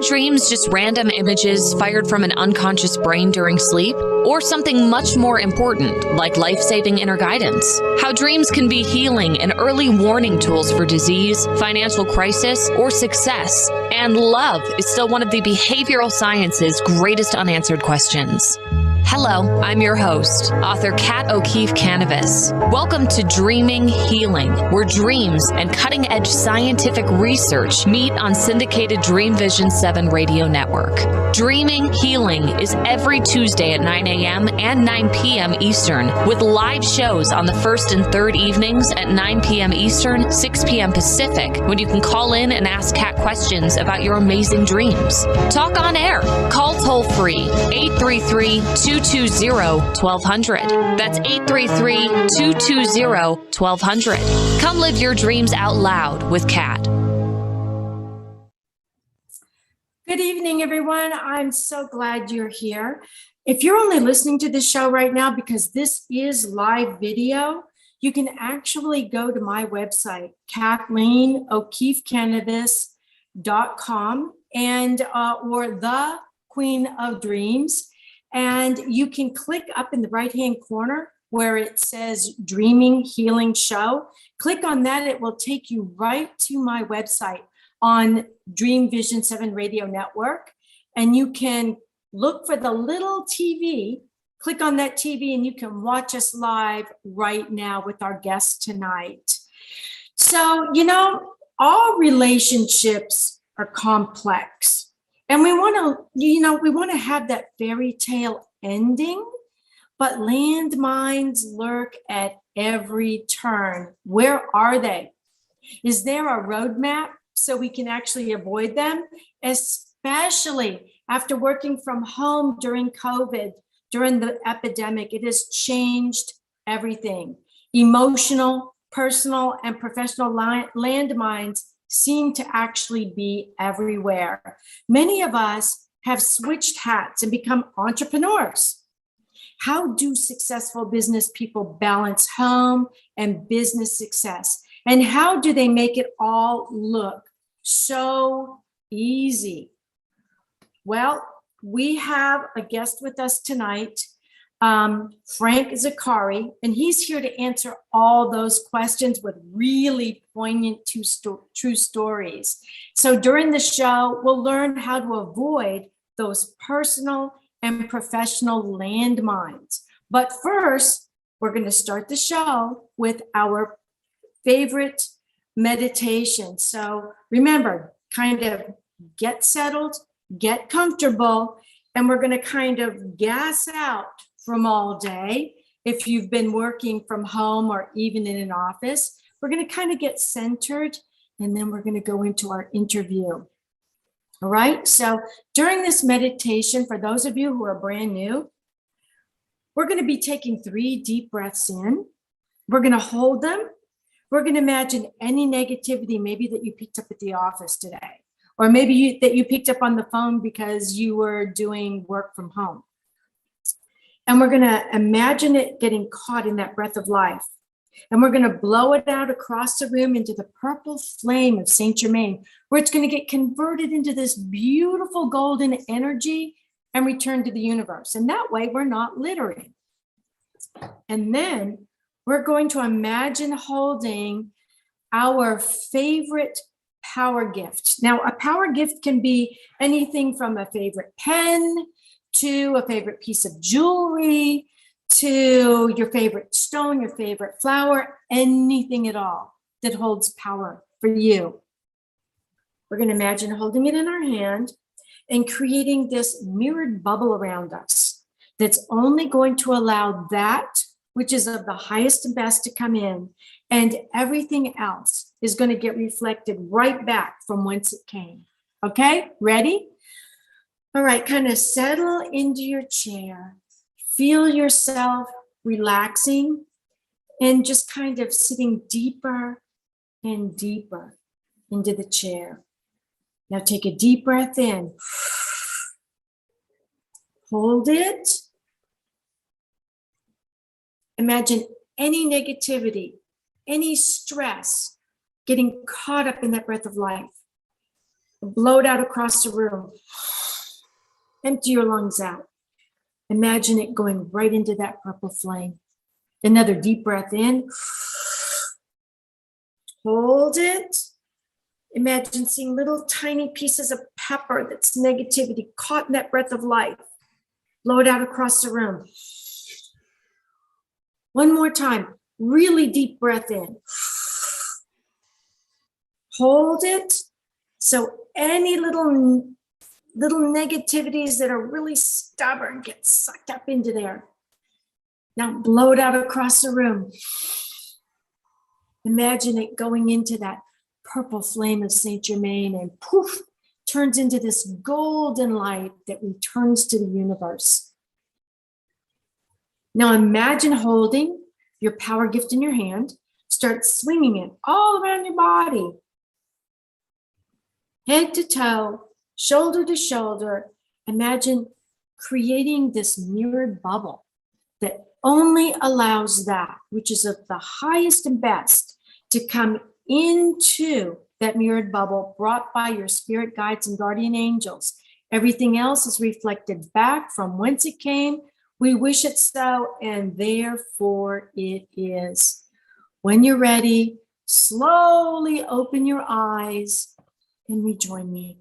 dreams just random images fired from an unconscious brain during sleep? Or something much more important, like life-saving inner guidance? How dreams can be healing and early warning tools for disease, financial crisis, or success. And love is still one of the behavioral science's greatest unanswered questions. Hello, I'm your host, author Kat O'Keefe Kanavos. Welcome to Dreaming Healing, where dreams and cutting-edge scientific research meet on syndicated Dreamvisions 7 radio network. Dreaming Healing is every Tuesday at 9 a.m. and 9 p.m. Eastern, with live shows on the first and third evenings at 9 p.m. Eastern, 6 p.m. Pacific, when you can call in and ask Kat questions about your amazing dreams. Talk on air. Call toll-free, 833-220-1200. That's 833-220-1200. Come live your dreams out loud with Kat. Good evening, everyone. I'm so glad you're here. If you're only listening to this show right now because this is live video, you can actually go to my website, KathleenO'KeefeCanavos.com, and or the Queen of Dreams. And you can click up in the right-hand corner where it says Dreaming Healing Show. Click on that. It will take you right to my website on Dreamvision 7 radio network. And you can look for the little TV, click on that TV, and you can watch us live right now with our guest tonight. So, all relationships are complex. And we want to have that fairy tale ending, but landmines lurk at every turn. Where are they? Is there a roadmap so we can actually avoid them? Especially after working from home during COVID, during the epidemic, it has changed everything. Emotional, personal, and professional landmines seem to actually be everywhere. Many of us have switched hats and become entrepreneurs. How do successful business people balance home and business success? And how do they make it all look so easy? Well, we have a guest with us tonight, Frank Zaccari, and he's here to answer all those questions with really poignant true stories. So during the show, we'll learn how to avoid those personal and professional landmines. But first, we're going to start the show with our favorite meditation. So remember, kind of get settled, get comfortable, and we're going to kind of gas out from all day. If you've been working from home or even in an office, we're going to kind of get centered, and then we're going to go into our interview. All right. So during this meditation, for those of you who are brand new, we're going to be taking 3 deep breaths in. We're going to hold them. We're going to imagine any negativity maybe that you picked up at the office today, or maybe that you picked up on the phone because you were doing work from home. And we're going to imagine it getting caught in that breath of life. And we're going to blow it out across the room into the purple flame of Saint Germain, where it's going to get converted into this beautiful golden energy and return to the universe. And that way we're not littering. And then we're going to imagine holding our favorite power gift. Now, a power gift can be anything from a favorite pen to a favorite piece of jewelry, to your favorite stone, your favorite flower, anything at all that holds power for you. We're going to imagine holding it in our hand and creating this mirrored bubble around us that's only going to allow that which is of the highest and best to come in, and everything else is going to get reflected right back from whence it came. Okay, ready? All right, kind of settle into your chair. Feel yourself relaxing and just kind of sitting deeper and deeper into the chair. Now take a deep breath in. Hold it. Imagine any negativity, any stress getting caught up in that breath of life. Blow it out across the room. Empty your lungs out. Imagine it going right into that purple flame. Another deep breath in. Hold it. Imagine seeing little tiny pieces of pepper that's negativity caught in that breath of life. Blow it out across the room. One more time. Really deep breath in. Hold it. So any little negativities that are really stubborn get sucked up into there. Now blow it out across the room. Imagine it going into that purple flame of Saint Germain and poof, turns into this golden light that returns to the universe. Now imagine holding your power gift in your hand, start swinging it all around your body. Head to toe, shoulder to shoulder. Imagine creating this mirrored bubble that only allows that, which is of the highest and best, to come into that mirrored bubble brought by your spirit guides and guardian angels. Everything else is reflected back from whence it came. We wish it so, and therefore it is. When you're ready, slowly open your eyes and rejoin me.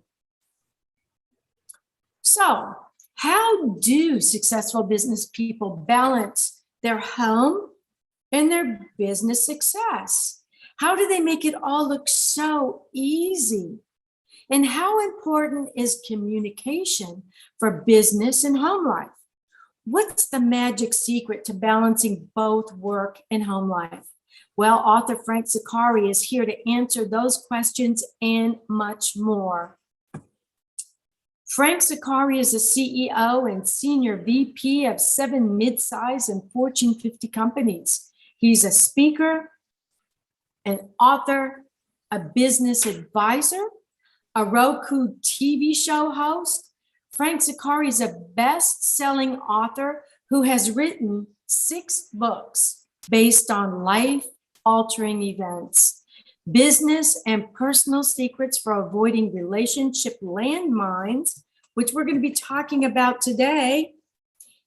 So, how do successful business people balance their home and their business success? How do they make it all look so easy? And how important is communication for business and home life? What's the magic secret to balancing both work and home life? Well, author Frank Zaccari is here to answer those questions and much more. Frank Zaccari is a CEO and senior VP of 7 mid-size and Fortune 50 companies. He's a speaker, an author, a business advisor, a Roku TV show host. Frank Zaccari is a best-selling author who has written 6 books based on life-altering events. Business and Personal Secrets for Avoiding Relationship Landmines, which we're going to be talking about today,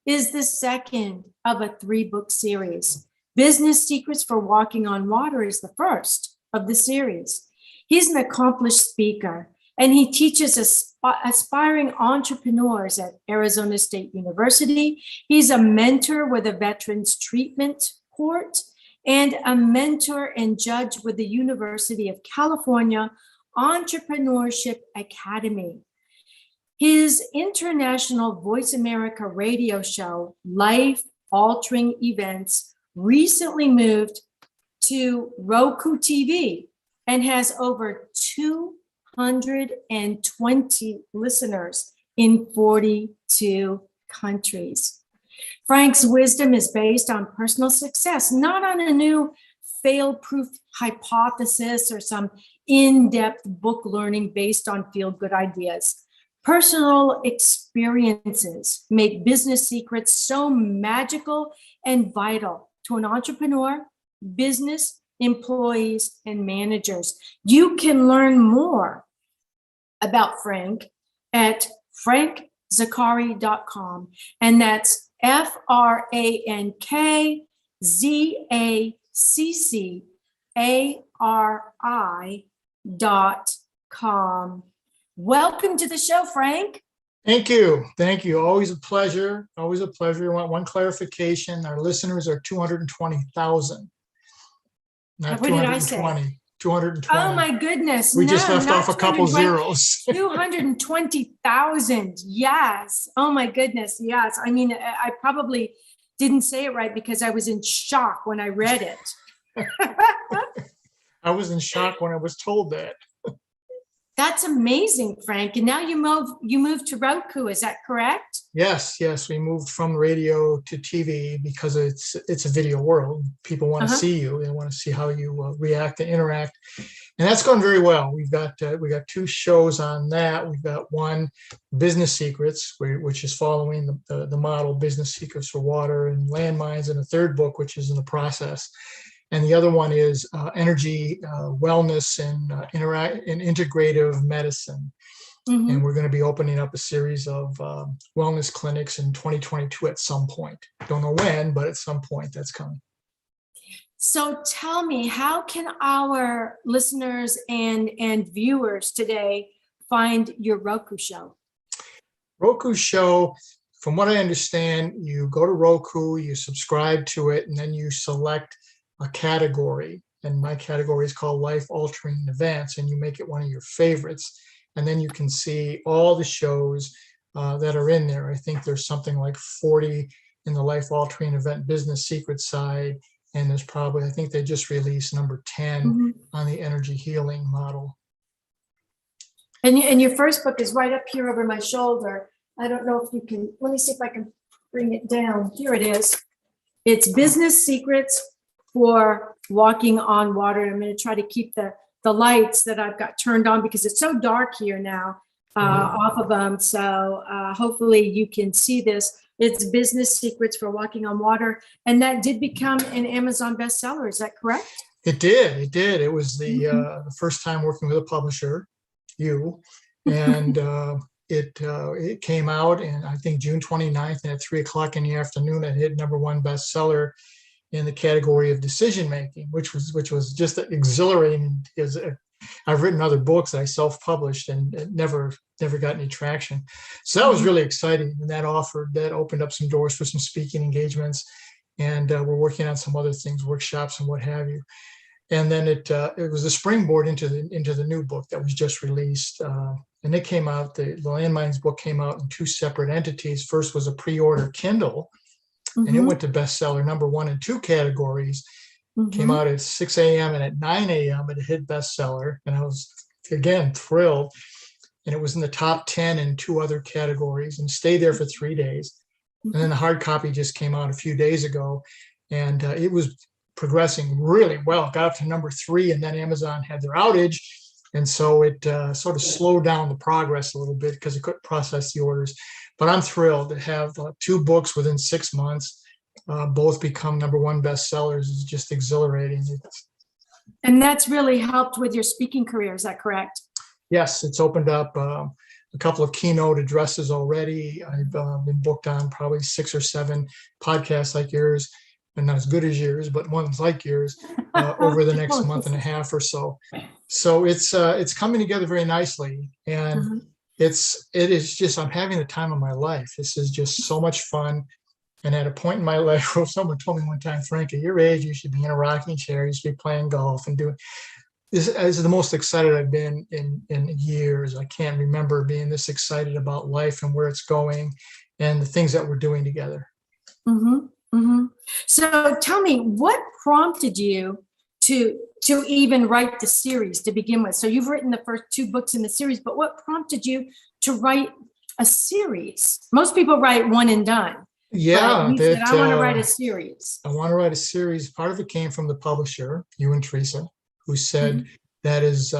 is the second of a 3-book series. Business Secrets for Walking on Water is the first of the series. He's an accomplished speaker, and he teaches aspiring entrepreneurs at Arizona State University. He's a mentor with a Veterans Treatment Court and a mentor and judge with the University of California Entrepreneurship Academy. His international Voice America radio show, Life Altering Events, recently moved to Roku TV and has over 220 listeners in 42 countries. Frank's wisdom is based on personal success, not on a new fail-proof hypothesis or some in-depth book learning based on feel-good ideas. Personal experiences make business secrets so magical and vital to an entrepreneur, business, employees, and managers. You can learn more about Frank at frankzaccari.com, and that's FrankZaccari.com. Welcome to the show, Frank. Thank you. Thank you. Always a pleasure. Always a pleasure. I want one clarification. Our listeners are 220,000. Not What did I say? 220. Oh my goodness. We just left off a couple zeros. 220,000. Yes. Oh my goodness. Yes. I mean, I probably didn't say it right because I was in shock when I read it. I was in shock when I was told that. That's amazing, Frank. And now you moved to Roku, is that correct? Yes. We moved from radio to TV because it's a video world. People want to see you. They want to see how you react and interact, and that's gone very well. We got 2 shows on that. We've got one, Business Secrets, which is following the model Business Secrets for Water and Landmines, and a 3rd book, which is in the process. And the other one is energy, wellness, and integrative medicine. And we're going to be opening up a series of wellness clinics in 2022 at some point. Don't know when, but at some point that's coming. So tell me, how can our listeners and viewers today find your Roku show? Roku show, from what I understand, you go to Roku, you subscribe to it, and then you select a category. And my category is called Life Altering Events, and you make it one of your favorites. And then you can see all the shows that are in there. I think there's something like 40 in the Life Altering Event Business Secret side. And there's probably, I think they just released number 10 on the energy healing model. And your first book is right up here over my shoulder. I don't know if you can, let me see if I can bring it down. Here it is. It's Business Secrets for Walking on Water. I'm going to try to keep the lights that I've got turned on because it's so dark here now off of them. So hopefully you can see this. It's Business Secrets for Walking on Water. And that did become an Amazon bestseller. Is that correct? It did. It did. It was the first time working with a publisher, you. And it came out in, I think, June 29th. And at 3:00 in the afternoon, it hit #1 bestseller in the category of decision making, which was just exhilarating because I've written other books that I self-published and it never got any traction. So that was really exciting, and that opened up some doors for some speaking engagements, and we're working on some other things, workshops and what have you. And then it was a springboard into the new book that was just released, and it came out. The Landmines book came out in 2 separate entities. First was a pre-order Kindle. And it went to bestseller #1 and 2 categories. Came out at 6 a.m. and at 9 a.m. it hit bestseller. And I was, again, thrilled. And it was in the top 10 in 2 other categories and stayed there for 3 days. And then the hard copy just came out a few days ago. And it was progressing really well. Got up to #3, and then Amazon had their outage. And so it sort of slowed down the progress a little bit because it couldn't process the orders. But I'm thrilled to have 2 books within 6 months, both become #1 bestsellers. It's just exhilarating. And that's really helped with your speaking career. Is that correct? Yes, it's opened up a couple of keynote addresses already. I've been booked on probably 6 or 7 podcasts like yours, and not as good as yours, but ones like yours over the next month and a half or so. So it's coming together very nicely. And it is just, I'm having the time of my life. This is just so much fun. And at a point in my life where someone told me one time, Frank, at your age, you should be in a rocking chair. You should be playing golf and doing this. Is the most excited I've been in years. I can't remember being this excited about life and where it's going and the things that we're doing together. So tell me, what prompted you to even write the series to begin with? So you've written the first 2 books in the series, but what prompted you to write a series? Most people write one and done. Yeah, you said, I want to write a series. I want to write a series. Part of it came from the publisher, you and Teresa, who said that is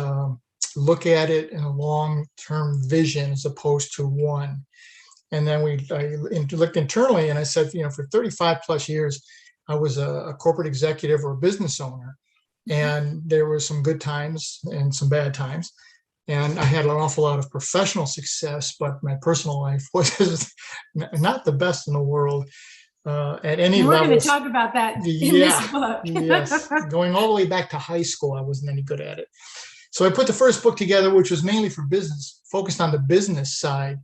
look at it in a long-term vision as opposed to one. And then I looked internally and I said, for 35 plus years, I was a corporate executive or a business owner. And there were some good times and some bad times. And I had an awful lot of professional success, but my personal life was not the best in the world at any level. We're going to talk about that in this book. Yes. Going all the way back to high school, I wasn't any good at it. So I put the first book together, which was mainly for business, focused on the business side,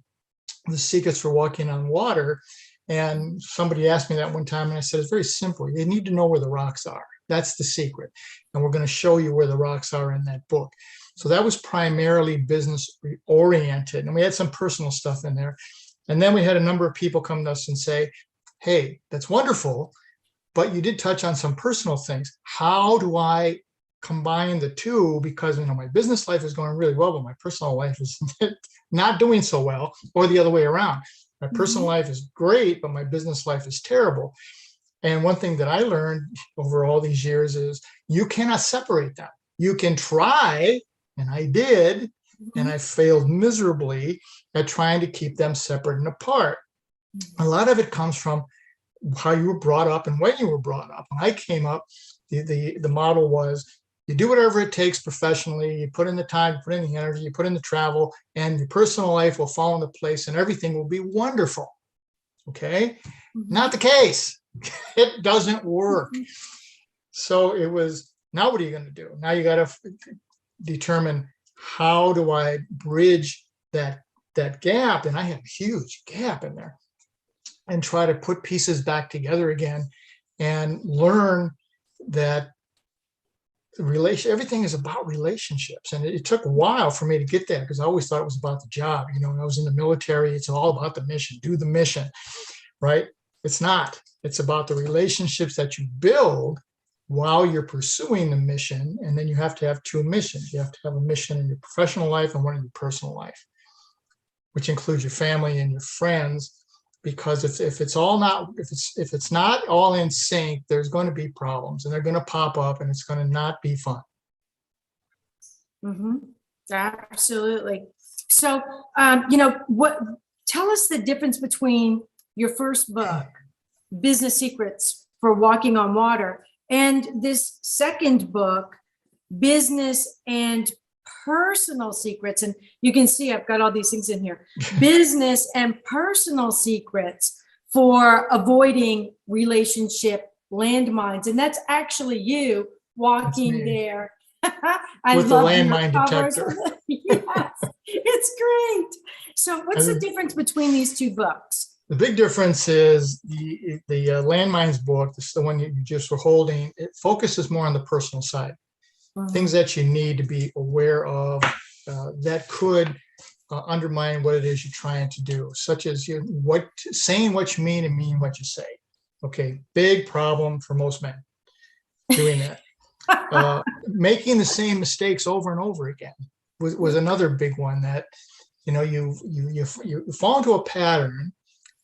The Secrets for Walking on Water. And somebody asked me that one time, and I said, it's very simple. You need to know where the rocks are. That's the secret. And we're going to show you where the rocks are in that book. So that was primarily business oriented. And we had some personal stuff in there. And then we had a number of people come to us and say, hey, that's wonderful, but you did touch on some personal things. How do I combine the two? Because my business life is going really well, but my personal life is not doing so well, or the other way around. My personal life is great, but my business life is terrible. And one thing that I learned over all these years is you cannot separate them. You can try, and I did, and I failed miserably at trying to keep them separate and apart. A lot of it comes from how you were brought up and when you were brought up. When I came up, the model was, you do whatever it takes professionally, you put in the time, you put in the energy, you put in the travel, and your personal life will fall into place and everything will be wonderful. Okay? Not the case. It doesn't work. So it was, now what are you going to do? Now you got to determine, how do I bridge that gap? And I had a huge gap in there, and try to put pieces back together again and learn that everything is about relationships. And it took a while for me to get there, because I always thought it was about the job. When I was in the military, it's all about the mission, do the mission, right? It's not. It's about the relationships that you build while you're pursuing the mission. And then you have to have two missions. You have to have a mission in your professional life and one in your personal life, which includes your family and your friends. Because if it's not all in sync, there's going to be problems, and they're going to pop up, and it's going to not be fun. Absolutely. So, tell us the difference between your first book, Business Secrets for Walking on Water, and this second book, Business and Personal Secrets. And you can see I've got all these things in here. Business and Personal Secrets for Avoiding Relationship Landmines. And that's actually you walking there. I with love the landmine detector. Yes, it's great. So what's the difference between these two books? The big difference is the landmines book, this is the one you just were holding, it focuses more on the personal side. Things that you need to be aware of that could undermine what it is you're trying to do, such as saying what you mean and mean what you say. Okay, big problem for most men doing that. Making the same mistakes over and over again was another big one, that you fall into a pattern,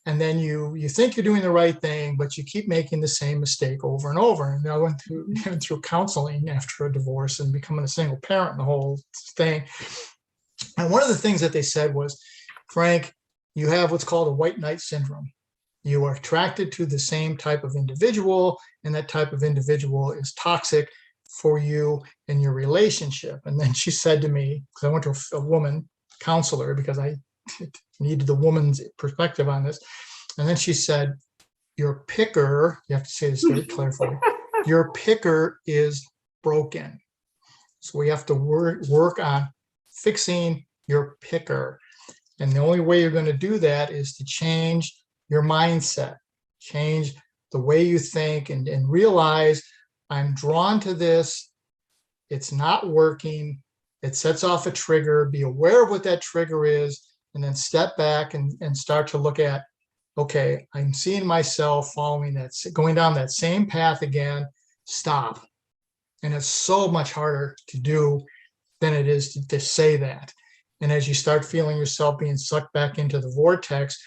and then you think you're doing the right thing, but you keep making the same mistake over and over. And I went through counseling after a divorce and becoming a single parent and the whole thing. And one of the things that they said was, Frank, you have what's called a white knight syndrome. You are attracted to the same type of individual, and that type of individual is toxic for you in your relationship. And then she said to me, because I went to a woman counselor because I needed the woman's perspective on this. And then she said, your picker, you have to say this very carefully, your picker is broken. So we have to work on fixing your picker. And the only way you're going to do that is to change your mindset, change the way you think, and realize, I'm drawn to this. It's not working. It sets off a trigger. Be aware of what that trigger is, and then step back and start to look at, okay, I'm seeing myself going down that same path again. Stop. And it's so much harder to do than it is to say that. And as you start feeling yourself being sucked back into the vortex,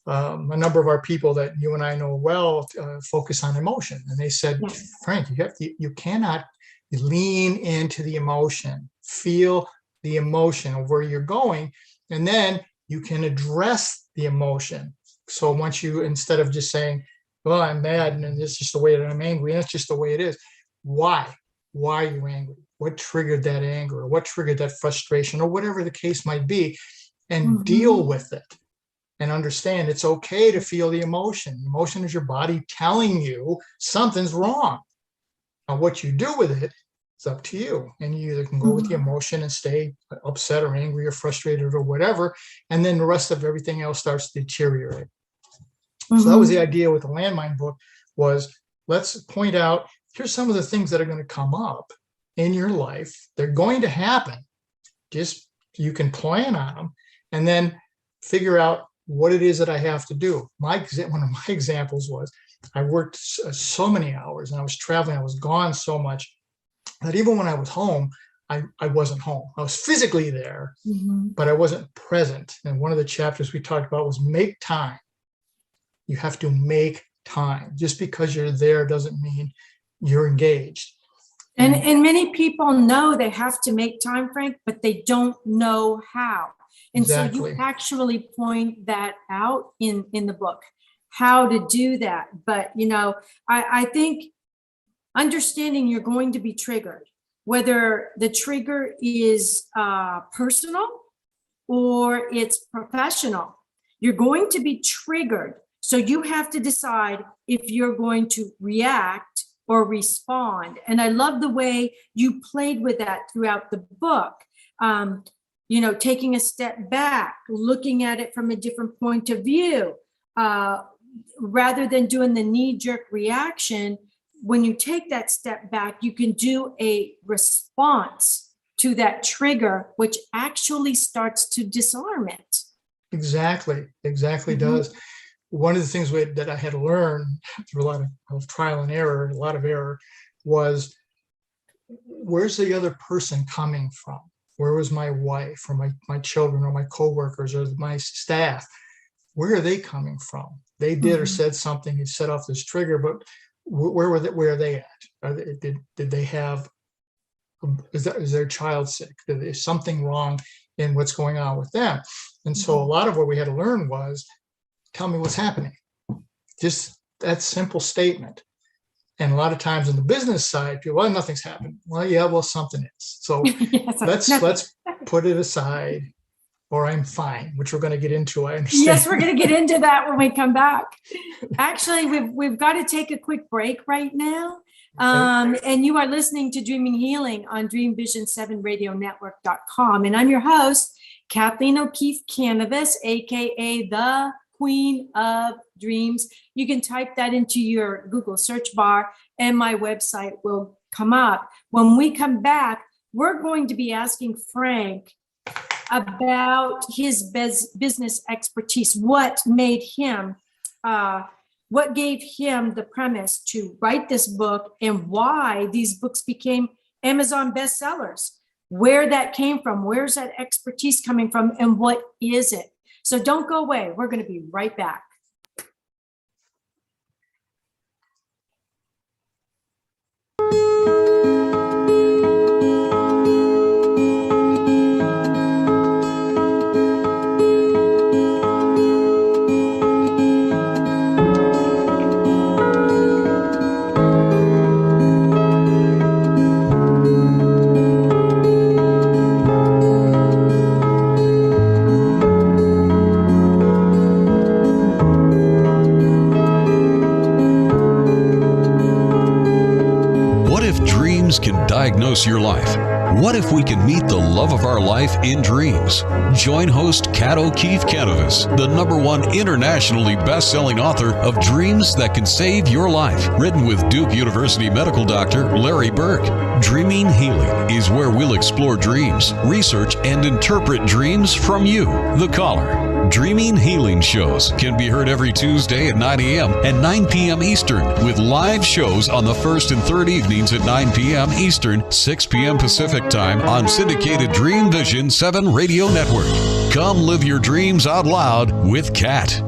a number of our people that you and I know well focus on emotion. And they said, Frank, you cannot lean into the emotion, feel the emotion of where you're going, and then you can address the emotion. So once instead of just saying, well, I'm mad and it's just the way that I'm angry, and it's just the way it is. Why? Why are you angry? What triggered that anger, or what triggered that frustration, or whatever the case might be, and deal with it. And understand it's okay to feel the emotion. Emotion is your body telling you something's wrong. Now, what you do with it, it's up to you. And you either can go with the emotion and stay upset or angry or frustrated or whatever, and then the rest of everything else starts to deteriorate. So that was the idea with the landmine book, was let's point out, here's some of the things that are going to come up in your life. They're going to happen. Just you can plan on them, and then figure out what it is that I have to do. One of my examples was, I worked so many hours, and I was traveling. I was gone so much that even when I was home, I wasn't home. I was physically there, but I wasn't present. And one of the chapters we talked about was make time. You have to make time. Just because you're there doesn't mean you're engaged. And many people know they have to make time, Frank, but they don't know how. And so you actually point that out in the book, how to do that. But, I think understanding you're going to be triggered, whether the trigger is personal or it's professional. You're going to be triggered. So you have to decide if you're going to react or respond. And I love the way you played with that throughout the book. Taking a step back, looking at it from a different point of view, rather than doing the knee-jerk reaction. When you take that step back, you can do a response to that trigger, which actually starts to disarm it. Exactly does. One of the things that I had to learn through a lot of trial and error, a lot of error, was where's the other person coming from? Where was my wife or my children or my coworkers or my staff? Where are they coming from? They did or said something and set off this trigger, but where are they at? Did they have? Is their child sick? Is something wrong in what's going on with them? And so a lot of what we had to learn was, tell me what's happening. Just that simple statement. And a lot of times in the business side, people, well, nothing's happened. Well, yeah, well, something is. So let's put it aside, or I'm fine, which we're going to get into. I understand. Yes, we're going to get into that when we come back. Actually, we've got to take a quick break right now. And you are listening to Dreaming Healing on Dreamvision7radionetwork.com. And I'm your host, Kathleen O'Keefe Kanavos, aka the Queen of Dreams. You can type that into your Google search bar and my website will come up. When we come back, we're going to be asking Frank about his business expertise. What made him, what gave him the premise to write this book, and why these books became Amazon bestsellers, where that came from, where's that expertise coming from, and what is it? So don't go away. We're going to be right back. Can diagnose your life? What if we can meet the love of our life in dreams? Join host Kat O'Keefe Kanavos, the #1 internationally best-selling author of Dreams That Can Save Your Life, written with Duke University medical doctor Larry Burke. Dreaming Healing is where we'll explore dreams, research, and interpret dreams from you, the caller. Dreaming Healing shows can be heard every Tuesday at 9 a.m. and 9 p.m. Eastern, with live shows on the first and third evenings at 9 p.m. Eastern, 6 p.m. Pacific Time on syndicated Dreamvisions 7 Radio Network. Come live your dreams out loud with Kat.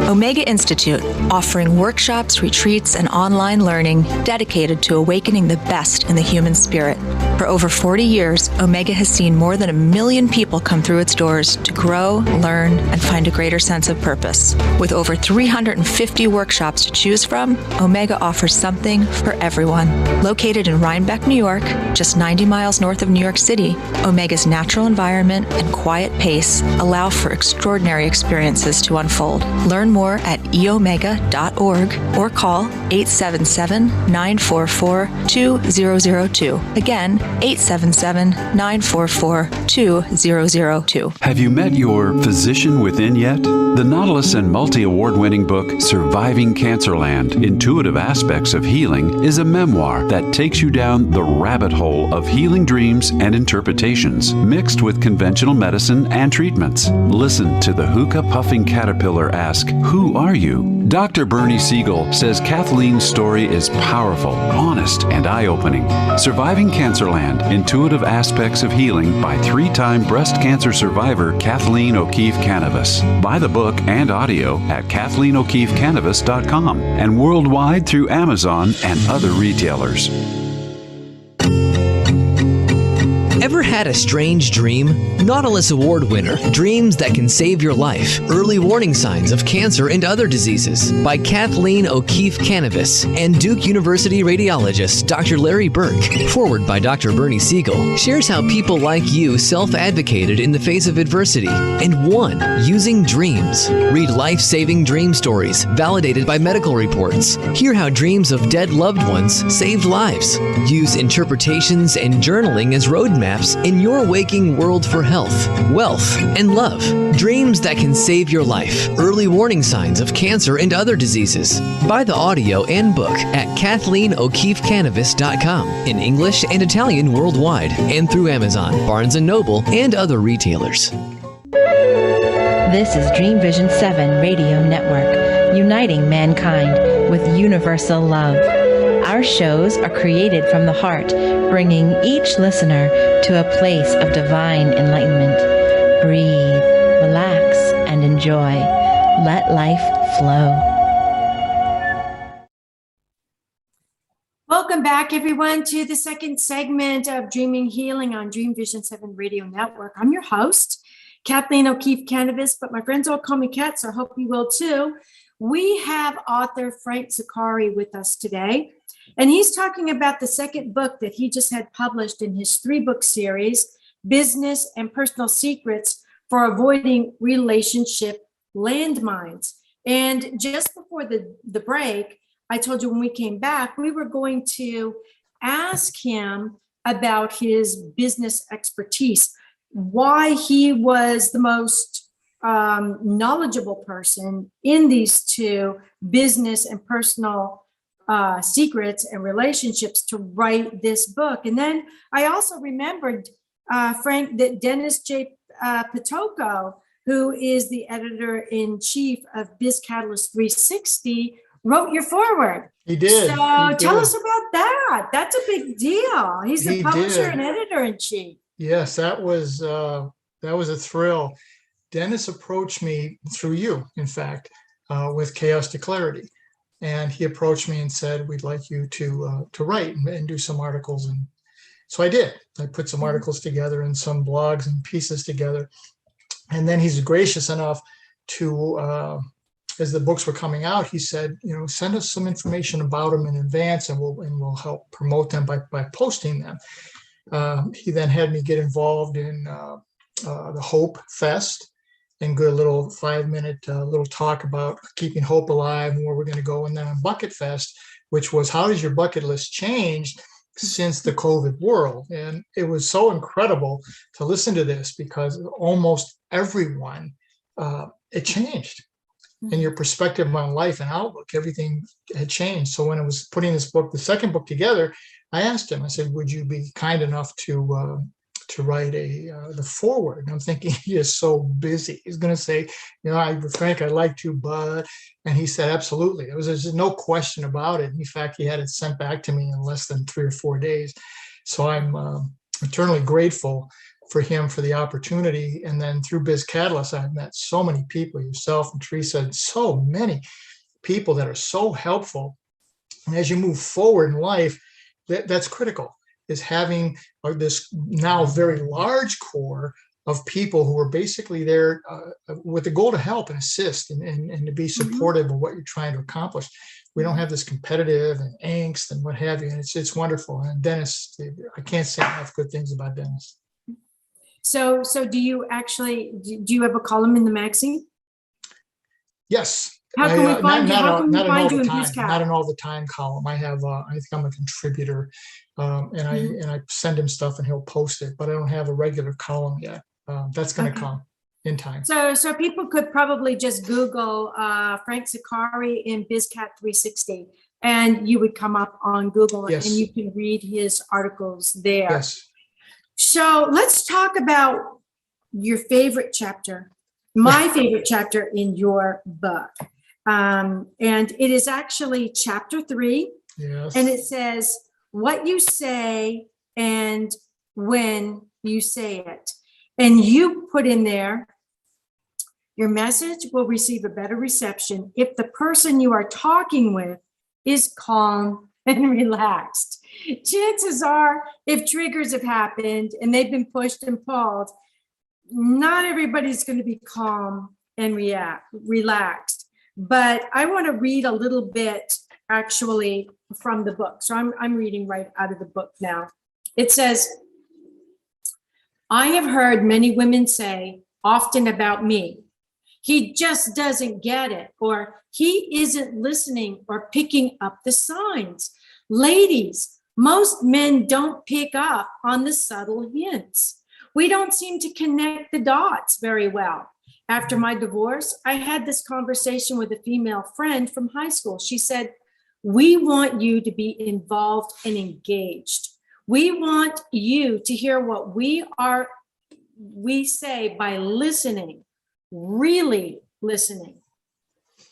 Omega Institute, offering workshops, retreats, and online learning dedicated to awakening the best in the human spirit. For over 40 years, Omega has seen more than 1 million people come through its doors to grow, learn, and find a greater sense of purpose. With over 350 workshops to choose from, Omega offers something for everyone. Located in Rhinebeck, New York, just 90 miles north of New York City, Omega's natural environment and quiet pace allow for extraordinary experiences to unfold. Learn more at eomega.org or call 877-944-2002. Again, 877-944-2002. Have you met your physician within yet? The Nautilus and multi-award-winning book, Surviving Cancerland: Intuitive Aspects of Healing, is a memoir that takes you down the rabbit hole of healing dreams and interpretations, mixed with conventional medicine and treatments. Listen to the hookah-puffing caterpillar ask, "Who are you?" Dr. Bernie Siegel says Kathleen's story is powerful, honest, and eye-opening. Surviving Cancerland: Intuitive Aspects of Healing by 3-time breast cancer survivor Kathleen O'Keefe Kanavos. Buy the book and audio at KathleenO'KeefeKanavos.com and worldwide through Amazon and other retailers. Ever had a strange dream? Nautilus Award winner, Dreams That Can Save Your Life, Early Warning Signs of Cancer and Other Diseases by Kathleen O'Keefe Kanavos and Duke University radiologist Dr. Larry Burke. Forward by Dr. Bernie Siegel, shares how people like you self-advocated in the face of adversity and won using dreams. Read life-saving dream stories validated by medical reports. Hear how dreams of dead loved ones saved lives. Use interpretations and journaling as roadmaps in your waking world for health, wealth, and love. Dreams That Can Save Your Life. Early Warning Signs of Cancer and Other Diseases. Buy the audio and book at KathleenO'KeefeCanavos.com in English and Italian worldwide and through Amazon, Barnes & Noble, and other retailers. This is Dreamvision 7 Radio Network, uniting mankind with universal love. Our shows are created from the heart, bringing each listener to a place of divine enlightenment. Breathe, relax, and enjoy. Let life flow. Welcome back, everyone, to the second segment of Dreaming Healing on Dreamvision 7 Radio Network. I'm your host, Kathleen O'Keefe Kanavos, but my friends all call me Kat, so I hope you will too. We have author Frank Zaccari with us today, and he's talking about the second book that he just had published in his 3-book series, Business and Personal Secrets for Avoiding Relationship Landmines. And just before the break, I told you when we came back, we were going to ask him about his business expertise, why he was the most knowledgeable person in these two, business and personal secrets and relationships, to write this book. And then I also remembered, Frank, that Dennis J. Pitoco, who is the editor-in-chief of Biz Catalyst 360, wrote your foreword. He did. So tell us about that. That's a big deal. He's the publisher and editor-in-chief. Yes, that was a thrill. Dennis approached me through you, in fact, with Chaos to Clarity. And he approached me and said, we'd like you to write and do some articles. And so I did. I put some articles together and some blogs and pieces together. And then he's gracious enough to, as the books were coming out, he said, send us some information about them in advance, and we'll help promote them by posting them. He then had me get involved in the Hope Fest and do a little 5-minute little talk about keeping hope alive and where we're going to go. And then on Bucket Fest, which was how has your bucket list changed since the COVID world? And it was so incredible to listen to this, because almost everyone, it changed. And your perspective on life and outlook, everything had changed. So when I was putting this book, the second book, together, I asked him, I said, would you be kind enough to write the foreword? And I'm thinking, he is so busy. He's going to say, Frank, I'd like to, but, and he said, absolutely. There's no question about it. In fact, he had it sent back to me in less than 3 or 4 days. So I'm eternally grateful for him for the opportunity. And then through Biz Catalyst, I've met so many people, yourself and Teresa, and so many people that are so helpful. And as you move forward in life, that's critical, is having this now very large core of people who are basically there with the goal to help and assist and to be supportive of what you're trying to accomplish. We don't have this competitive and angst and what have you. And it's wonderful. And Dennis, I can't say enough good things about Dennis. So do you have a column in the magazine? Yes. How can we find you? How can we find you in BizCat? Not an all the time column. I have. I think I'm a contributor, and I send him stuff and he'll post it. But I don't have a regular column yet. That's going to come in time. So people could probably just Google Frank Zaccari in BizCat 360, and you would come up on Google, yes. And you can read his articles there. Yes. So let's talk about your favorite chapter. My favorite chapter in your book. And it is actually chapter 3. Yes. And it says, what you say and when you say it. And you put in there, your message will receive a better reception if the person you are talking with is calm and relaxed. chances are, if triggers have happened and they've been pushed and pulled, not everybody's going to be calm and relaxed. But I want to read a little bit actually from the book. So I'm reading right out of the book now. It says, I have heard many women say often about me, he just doesn't get it, or he isn't listening or picking up the signs. Ladies, most men don't pick up on the subtle hints. We don't seem to connect the dots very well. After my divorce, I had this conversation with a female friend from high school. She said, we want you to be involved and engaged. We want you to hear what we say by listening, really listening.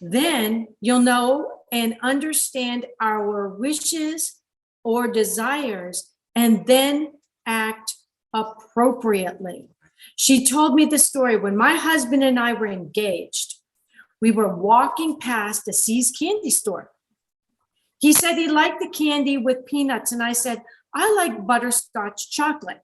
Then you'll know and understand our wishes or desires and then act appropriately. She told me the story when my husband and I were engaged. We were walking past a See's candy store. He said he liked the candy with peanuts, and I said, I like butterscotch chocolate.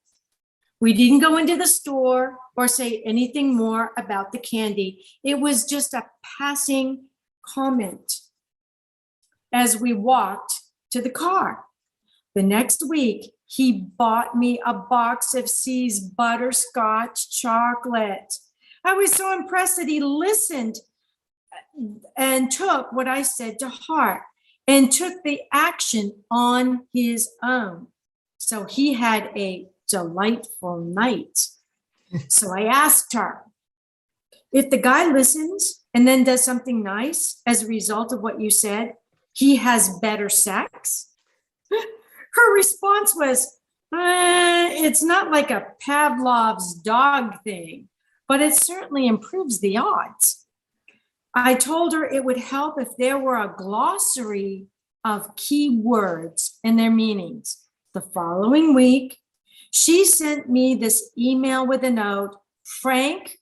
We didn't go into the store or say anything more about the candy. It was just a passing comment as we walked to the car. The next week, he bought me a box of See's butterscotch chocolate. I was so impressed that he listened and took what I said to heart and took the action on his own. So he had a delightful night. So I asked her, if the guy listens and then does something nice as a result of what you said, he has better sex? Her response was, it's not like a Pavlov's dog thing, but it certainly improves the odds. I told her it would help if there were a glossary of key words and their meanings. The following week, she sent me this email with a note, Frank,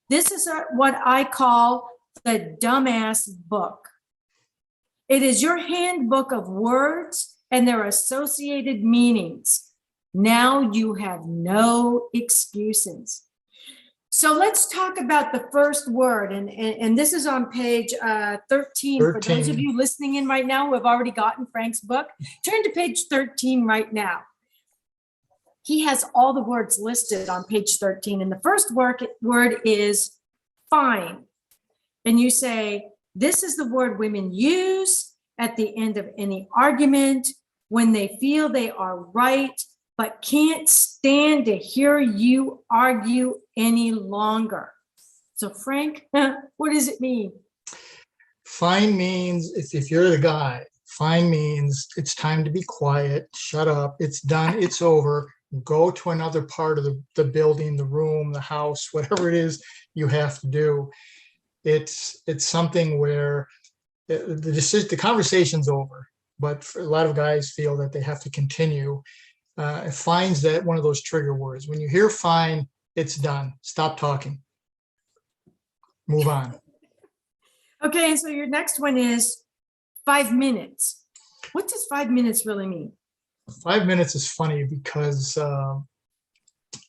this is what I call the dumbass book. It is your handbook of words and their associated meanings. Now you have no excuses. So let's talk about the first word. And this is on page 13. For those of you listening in right now who have already gotten Frank's book, turn to page 13 right now. He has all the words listed on page 13. And the first word is fine. And you say, this is the word women use at the end of any argument when they feel they are right, but can't stand to hear you argue any longer. So Frank, what does it mean? Fine means, if you're the guy, fine means it's time to be quiet, shut up, it's done, it's over, go to another part of the building, the room, the house, whatever it is you have to do. It's something where the conversation's over, but for a lot of guys feel that they have to continue. Fine's that one of those trigger words. When you hear fine, it's done. Stop talking. Move on. Okay, and so your next one is 5 minutes. What does 5 minutes really mean? 5 minutes is funny because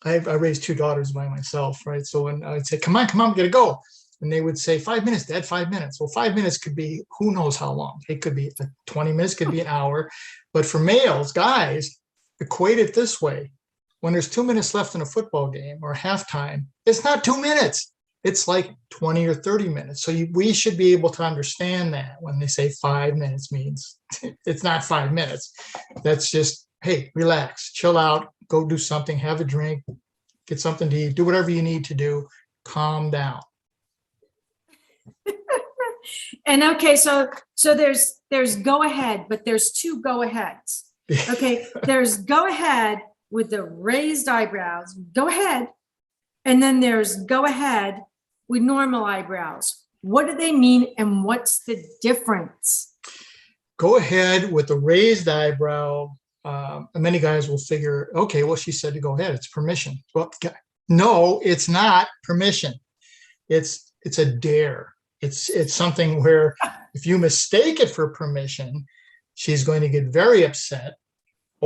I raised two daughters by myself, right? So when I'd say, come on, we gotta go. And they would say, 5 minutes, Dad, 5 minutes. Well, 5 minutes could be who knows how long. It could be 20 minutes, could be an hour. But for males, guys, equate it this way. When there's 2 minutes left in a football game or halftime, it's not 2 minutes. It's like 20 or 30 minutes. So we should be able to understand that when they say 5 minutes means it's not 5 minutes. That's just, hey, relax, chill out, go do something, have a drink, get something to eat, do whatever you need to do, calm down. And okay, so there's go ahead, but there's two go aheads. Okay, there's go ahead with the raised eyebrows, go ahead. And then there's go ahead with normal eyebrows. What do they mean and what's the difference? Go ahead with the raised eyebrow. Many guys will figure, okay, well, she said to go ahead. It's permission. Well, no, it's not permission. It's a dare. It's something where if you mistake it for permission, she's going to get very upset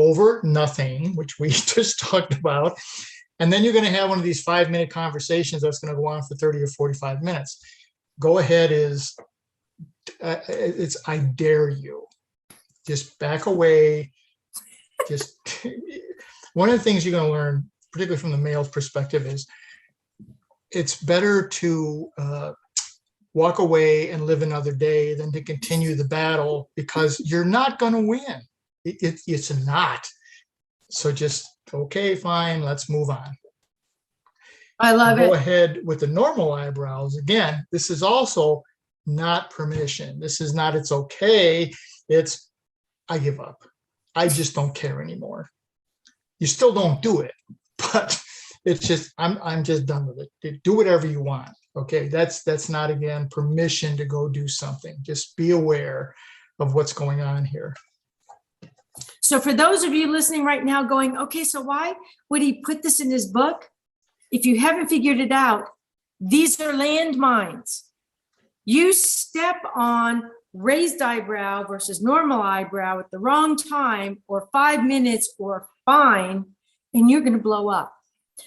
over nothing, which we just talked about. And then you're going to have one of these 5-minute conversations that's going to go on for 30 or 45 minutes. Go ahead I dare you. Just back away. Just one of the things you're going to learn, particularly from the male's perspective, is it's better to walk away and live another day than to continue the battle, because you're not going to win. It's not. So just, okay, fine, let's move on. I love it. Go ahead with the normal eyebrows. Again, this is also not permission. This is not, it's okay. It's, I give up. I just don't care anymore. You still don't do it, but it's just, I'm just done with it. Do whatever you want. Okay. That's not, again, permission to go do something. Just be aware of what's going on here. So for those of you listening right now going, okay, so why would he put this in his book? If you haven't figured it out, these are landmines. You step on raised eyebrow versus normal eyebrow at the wrong time, or 5 minutes, or fine, and you're going to blow up.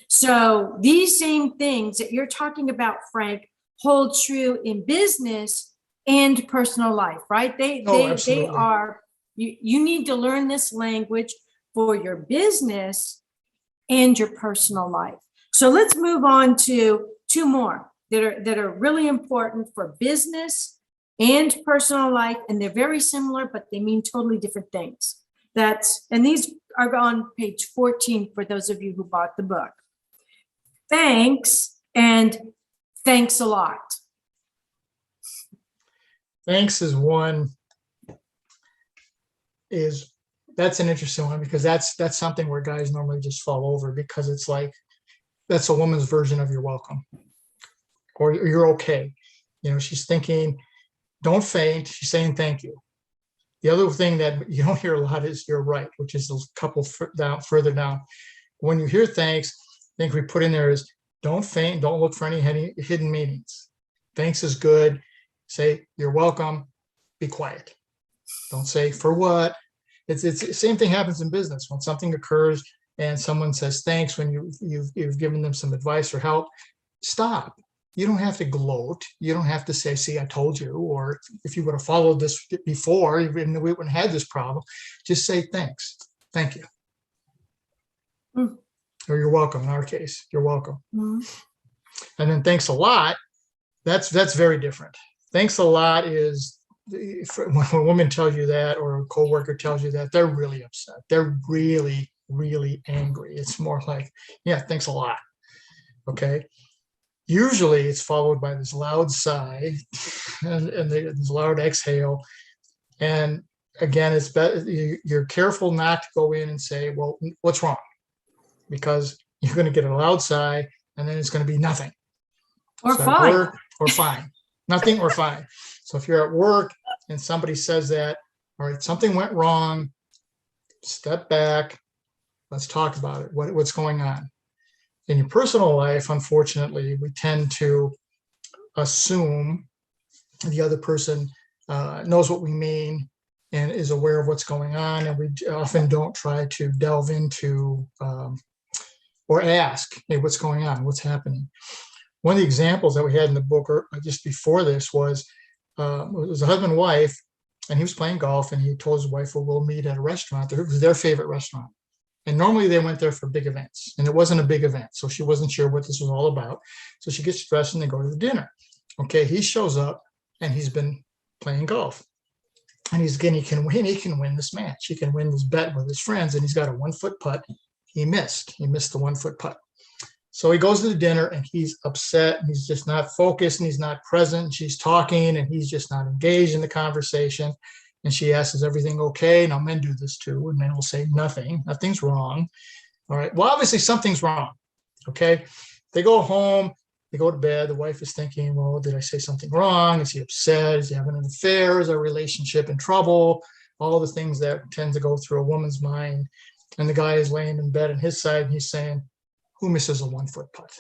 So these same things that you're talking about, Frank, hold true in business and personal life, right? They are, you need to learn this language for your business and your personal life. So let's move on to 2 more that are really important for business and personal life, and they're very similar, but they mean totally different things. And these are on page 14 for those of you who bought the book. Thanks and thanks a lot. Thanks is that's an interesting one, because that's something where guys normally just fall over, because it's like, that's a woman's version of you're welcome, or you're okay. She's thinking, don't faint. She's saying thank you. The other thing that you don't hear a lot is you're right, which is a couple further down. When you hear thanks, I think we put in there is don't faint, don't look for any hidden meanings. Thanks is good. Say you're welcome, be quiet. Don't say for what. It's the same thing happens in business. When something occurs and someone says thanks when you've given them some advice or help, stop. You don't have to gloat. You don't have to say, see, I told you, or if you would have followed this before, we wouldn't have had this problem. Just say thanks. Thank you. Mm. Or you're welcome. In our case, you're welcome. Mm. And then thanks a lot. That's very different. Thanks a lot is when a woman tells you that, or a coworker tells you that, they're really upset. They're really, really angry. It's more like, yeah, thanks a lot. Okay. Usually it's followed by this loud sigh and this loud exhale. And again, it's better, you're careful not to go in and say, well, what's wrong? Because you're going to get a loud sigh, and then it's going to be nothing. Or so fine. Work, or fine. Nothing or fine. So if you're at work and somebody says that, all right, something went wrong, step back, let's talk about it. What's going on? In your personal life, unfortunately, we tend to assume the other person knows what we mean and is aware of what's going on, and we often don't try to delve into or ask, hey, what's going on? What's happening? One of the examples that we had in the book just before this was it was a husband and wife, and he was playing golf, and he told his wife, well, we'll meet at a restaurant. It was their favorite restaurant. And normally they went there for big events, and it wasn't a big event. So she wasn't sure what this was all about. So she gets dressed and they go to the dinner. Okay, he shows up and he's been playing golf. And he can win this match. He can win this bet with his friends, and he's got a 1-foot putt. He missed the 1-foot putt. So he goes to the dinner and he's upset, and he's just not focused, and he's not present. She's talking and he's just not engaged in the conversation. And she asks, is everything okay? Now, men do this too. And men will say nothing's wrong. All right. Well, obviously something's wrong. Okay. They go home, they go to bed. The wife is thinking, well, did I say something wrong? Is he upset? Is he having an affair? Is our relationship in trouble? All the things that tend to go through a woman's mind. And the guy is laying in bed on his side, and he's saying, who misses a 1-foot putt?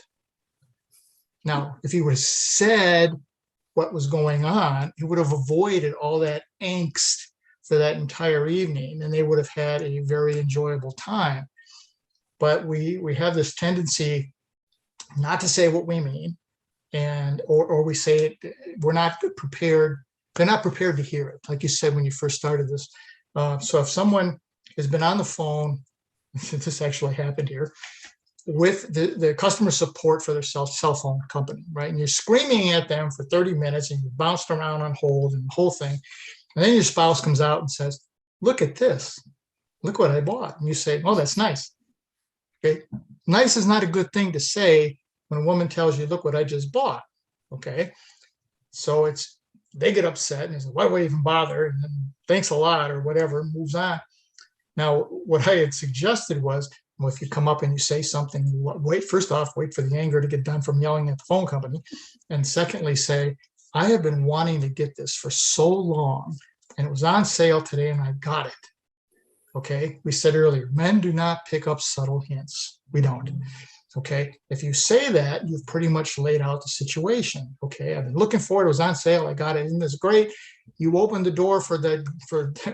Now, if he would have said what was going on, he would have avoided all that angst for that entire evening, and they would have had a very enjoyable time. But we have this tendency not to say what we mean, or we say it, we're not prepared. They're not prepared to hear it, like you said when you first started this. So if someone has been on the phone, this actually happened here, with the customer support for their cell phone company, right? And you're screaming at them for 30 minutes and you bounced around on hold and the whole thing. And then your spouse comes out and says, look at this. Look what I bought. And you say, oh, that's nice. Okay. Nice is not a good thing to say when a woman tells you, look what I just bought. Okay. So they get upset and they say, why would I even bother? And then thanks a lot or whatever, moves on. Now, what I had suggested was, well, if you come up and you say something, wait for the anger to get done from yelling at the phone company. And secondly, say, I have been wanting to get this for so long, and it was on sale today and I got it. Okay. We said earlier, men do not pick up subtle hints. We don't. Okay. If you say that, you've pretty much laid out the situation. Okay. I've been looking for it. It was on sale. I got it. Isn't this great? You open the door for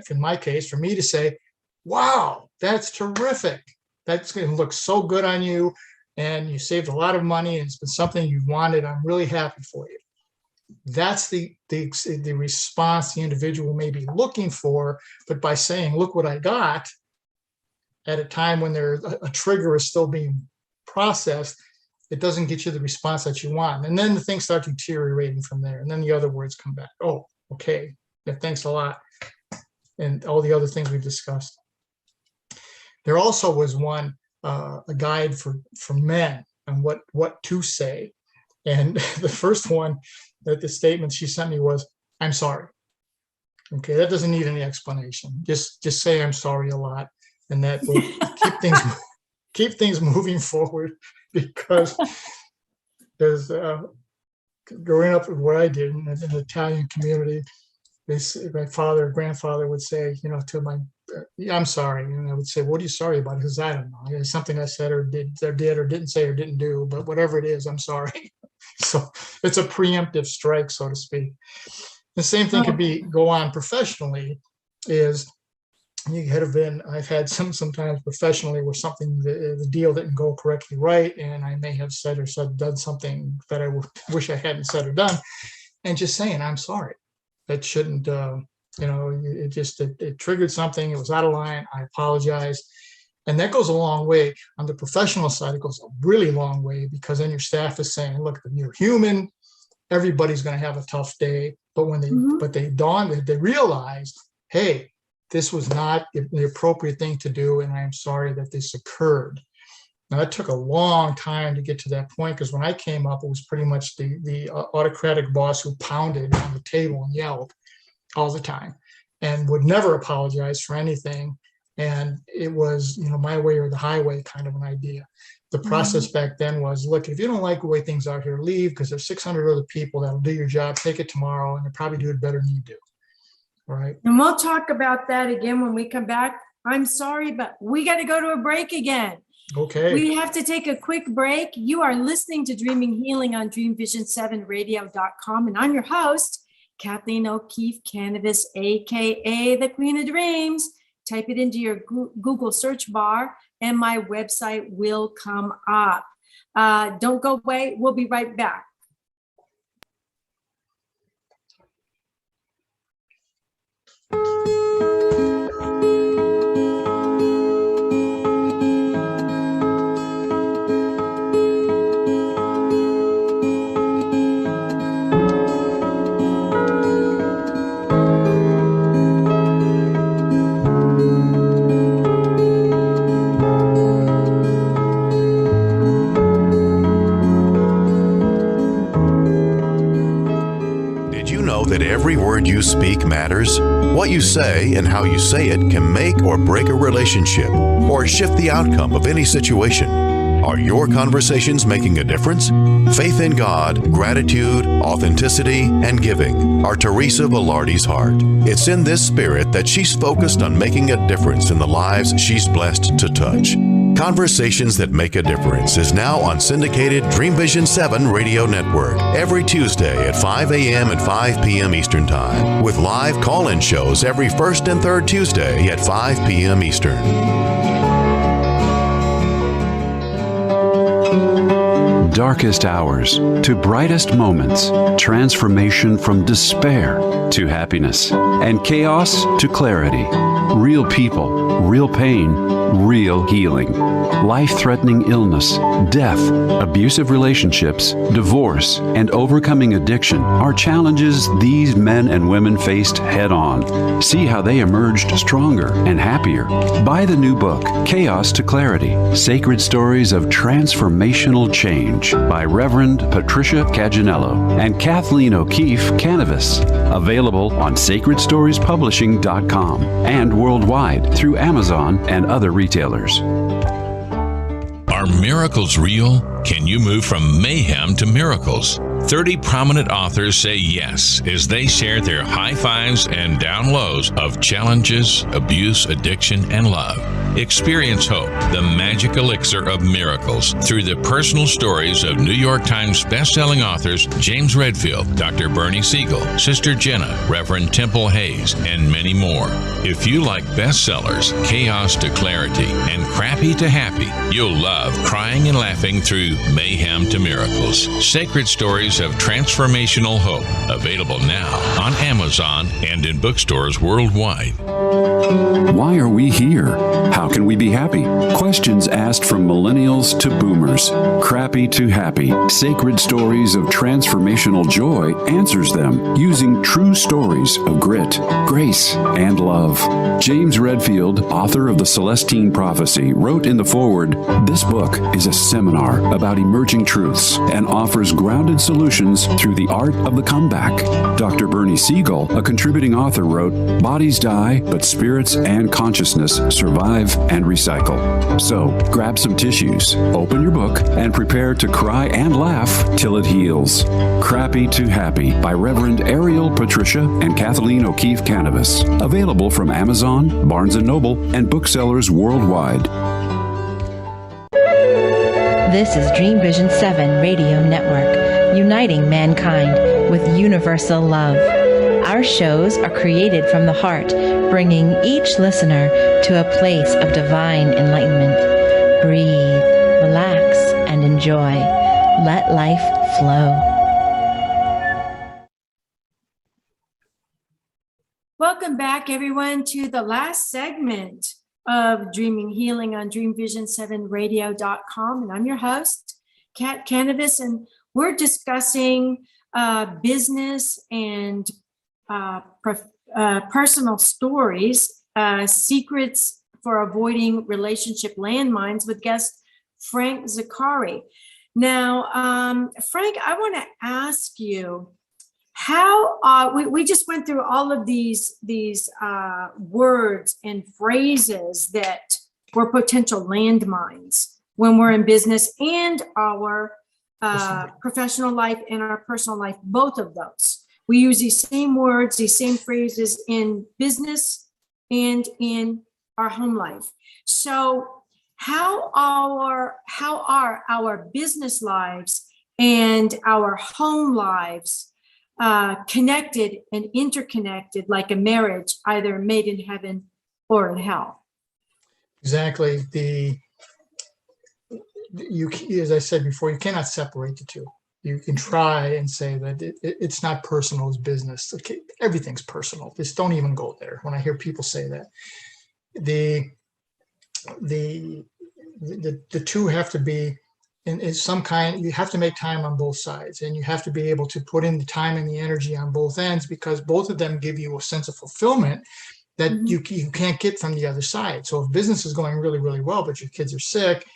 in my case, for me to say, wow, that's terrific. That's going to look so good on you. And you saved a lot of money. And it's been something you wanted. I'm really happy for you. That's the response the individual may be looking for. But by saying, look what I got, at a time when a trigger is still being processed, it doesn't get you the response that you want. And then the things start deteriorating from there. And then the other words come back. Oh, okay. Yeah, thanks a lot. And all the other things we've discussed. There also was a guide for men on what to say. And the first one that the statement she sent me was, I'm sorry. Okay, that doesn't need any explanation. Just say I'm sorry a lot. And that will keep things moving forward, because there's growing up where I did in the Italian community, my grandfather would say, to my, I'm sorry. And I would say, what are you sorry about? Because I don't know. It's something I said or did or didn't say or didn't do, but whatever it is, I'm sorry. So it's a preemptive strike, so to speak. The same thing could go on professionally. Is I've had sometimes professionally where the deal didn't go correctly right, and I may have said or done something that I wish I hadn't said or done, and just saying I'm sorry. That shouldn't, it triggered something. It was out of line. I apologize. And that goes a long way. On the professional side, it goes a really long way, because then your staff is saying, look, you're human. Everybody's going to have a tough day. But when they realized, hey, this was not the appropriate thing to do, and I am sorry that this occurred. Now, that took a long time to get to that point, because when I came up, it was pretty much the autocratic boss who pounded on the table and yelled all the time and would never apologize for anything. And it was, my way or the highway kind of an idea. The process back then was, look, if you don't like the way things are here, leave, because there's 600 other people that'll do your job. Take it tomorrow, and they'll probably do it better than you do. All right. And we'll talk about that again when we come back. I'm sorry, but we got to go to a break again. Okay. We have to take a quick break. You are listening to Dreaming Healing on Dreamvisions7radio.com. And I'm your host, Kathleen O'Keefe Kanavos, aka the Queen of Dreams. Type it into your Google search bar and my website will come up. Don't go away. We'll be right back. That every word you speak matters. What you say and how you say it can make or break a relationship or shift the outcome of any situation. Are your conversations making a difference? Faith in God, gratitude, authenticity, and giving are Teresa Velarde's heart. It's in this spirit that she's focused on making a difference in the lives she's blessed to touch. Conversations That Make a Difference is now on syndicated Dreamvision 7 radio network every Tuesday at 5 a.m. and 5 p.m. Eastern Time, with live call-in shows every first and third Tuesday at 5 p.m. Eastern. Darkest hours to brightest moments, transformation from despair to happiness, and chaos to clarity. Real people, real pain, real healing. Life-threatening illness, death, abusive relationships, divorce, and overcoming addiction are challenges these men and women faced head-on. See how they emerged stronger and happier. Buy the new book, Chaos to Clarity, Sacred Stories of Transformational Change by Reverend Patricia Caginello and Kathleen O'Keefe Kanavos. Available on sacredstoriespublishing.com and worldwide through Amazon and other retailers. Are miracles real? Can you move from mayhem to miracles? 30 prominent authors say yes as they share their high fives and down lows of challenges, abuse, addiction, and love. Experience hope, the magic elixir of miracles, through the personal stories of New York Times bestselling authors James Redfield, Dr. Bernie Siegel, Sister Jenna, Reverend Temple Hayes, and many more. If you like bestsellers, Chaos to Clarity, and Crappy to Happy, you'll love crying and laughing through Mayhem to Miracles. Sacred Stories of Transformational Hope. Available now on Amazon and in bookstores worldwide. Why are we here? How can we be happy? Questions asked from millennials to boomers. Crappy to Happy. Sacred Stories of Transformational Joy answers them using true stories of grit, grace, and love. James Redfield, author of The Celestine Prophecy, wrote in the foreword, "This book is a seminar about emerging truths and offers grounded solutions through the art of the comeback." Dr. Bernie Siegel, a contributing author, wrote, "Bodies die, but spirits and consciousness survive and recycle." So, grab some tissues, open your book, and prepare to cry and laugh till it heals. Crappy to Happy by Reverend Ariel Patricia and Kathleen O'Keefe Kanavos. Available from Amazon, Barnes & Noble, and booksellers worldwide. This is Dreamvision 7 Radio Network, uniting mankind with universal love. Our shows are created from the heart, bringing each listener to a place of divine enlightenment. Breathe, relax, and enjoy. Let life flow. Welcome back, everyone, to the last segment of Dreaming Healing on Dreamvision7radio.com. And I'm your host, Kat Kanavos, and we're discussing business and personal stories, secrets for avoiding relationship landmines with guest Frank Zaccari. Now, Frank, I want to ask you, how we just went through all of these words and phrases that were potential landmines when we're in business and our professional life and our personal life, both of those. We use these same words, these same phrases in business and in our home life. So how are our business lives and our home lives connected and interconnected, like a marriage, either made in heaven or in hell? Exactly. As I said before, you cannot separate the two. You can try and say that it's not personal, it's business. Okay, everything's personal. Just don't even go there. When I hear people say that, the two have to be in some kind. You have to make time on both sides, and you have to be able to put in the time and the energy on both ends, because both of them give you a sense of fulfillment that you can't get from the other side. So if business is going really, really well, but your kids are sick,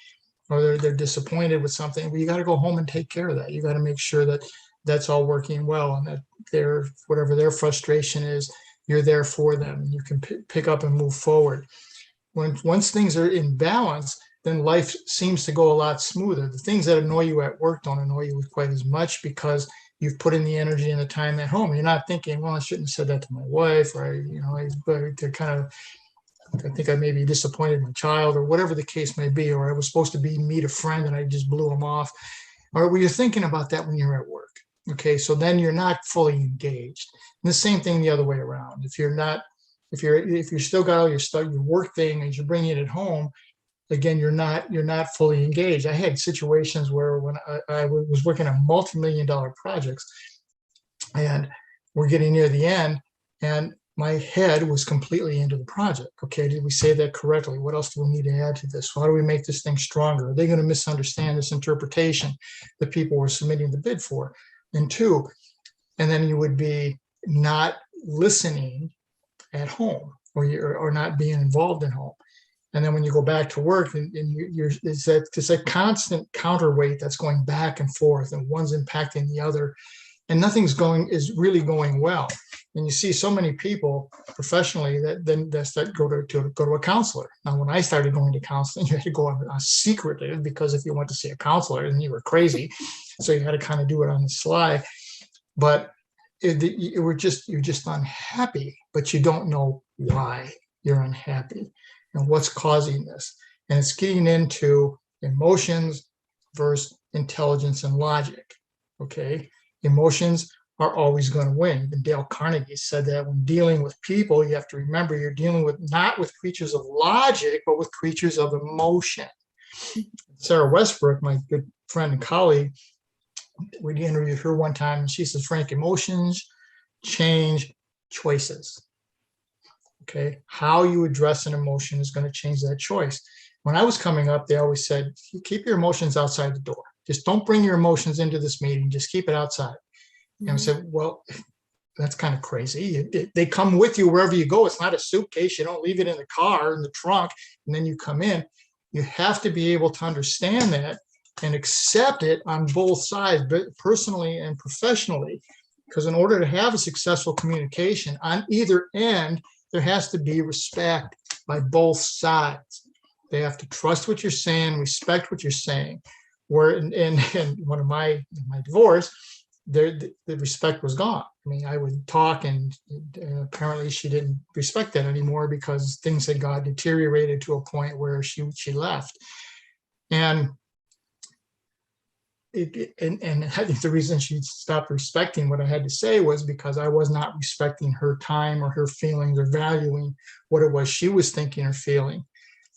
or they're disappointed with something, well, you got to go home and take care of that. You got to make sure that that's all working well, and that whatever their frustration is, you're there for them. You can pick up and move forward. Once things are in balance, then life seems to go a lot smoother. The things that annoy you at work don't annoy you quite as much, because you've put in the energy and the time at home. You're not thinking, well, I shouldn't have said that to my wife, or they're kind of I think I maybe disappointed my child or whatever the case may be, or I was supposed to meet a friend and I just blew him off. Or were you thinking about that when you're at work? Okay, so then you're not fully engaged. And the same thing the other way around. If you're still got all your work thing and you're bringing it at home, again, you're not fully engaged. I had situations where when I was working on multi-million-dollar projects, and we're getting near the end, and my head was completely into the project. Okay, did we say that correctly? What else do we need to add to this? How do we make this thing stronger? Are they going to misunderstand this interpretation that people were submitting the bid for? And two, and then you would be not listening at home, or not being involved at home. And then when you go back to work, and it's that constant counterweight that's going back and forth, and one's impacting the other, and nothing's is really going well. And you see so many people professionally that go to a counselor. Now, when I started going to counseling, you had to go on secretive, because if you went to see a counselor, then you were crazy. So you had to kind of do it on the sly. But you're just unhappy, but you don't know why you're unhappy and what's causing this. And it's getting into emotions versus intelligence and logic. Okay, emotions are always going to win. Even Dale Carnegie said that when dealing with people, you have to remember you're dealing with not with creatures of logic, but with creatures of emotion. Sarah Westbrook, my good friend and colleague, we interviewed her one time, and she says, Frank, emotions change choices. Okay, how you address an emotion is going to change that choice. When I was coming up, they always said, you keep your emotions outside the door. Just don't bring your emotions into this meeting. Just keep it outside. And I said, well, that's kind of crazy. They come with you wherever you go. It's not a suitcase. You don't leave it in the car, in the trunk, and then you come in. You have to be able to understand that and accept it on both sides, personally and professionally. Because in order to have a successful communication on either end, there has to be respect by both sides. They have to trust what you're saying, respect what you're saying. Where in one of my divorce, the respect was gone. I mean, I would talk, and apparently she didn't respect that anymore, because things had got deteriorated to a point where she left. And I think the reason she stopped respecting what I had to say was because I was not respecting her time or her feelings, or valuing what it was she was thinking or feeling.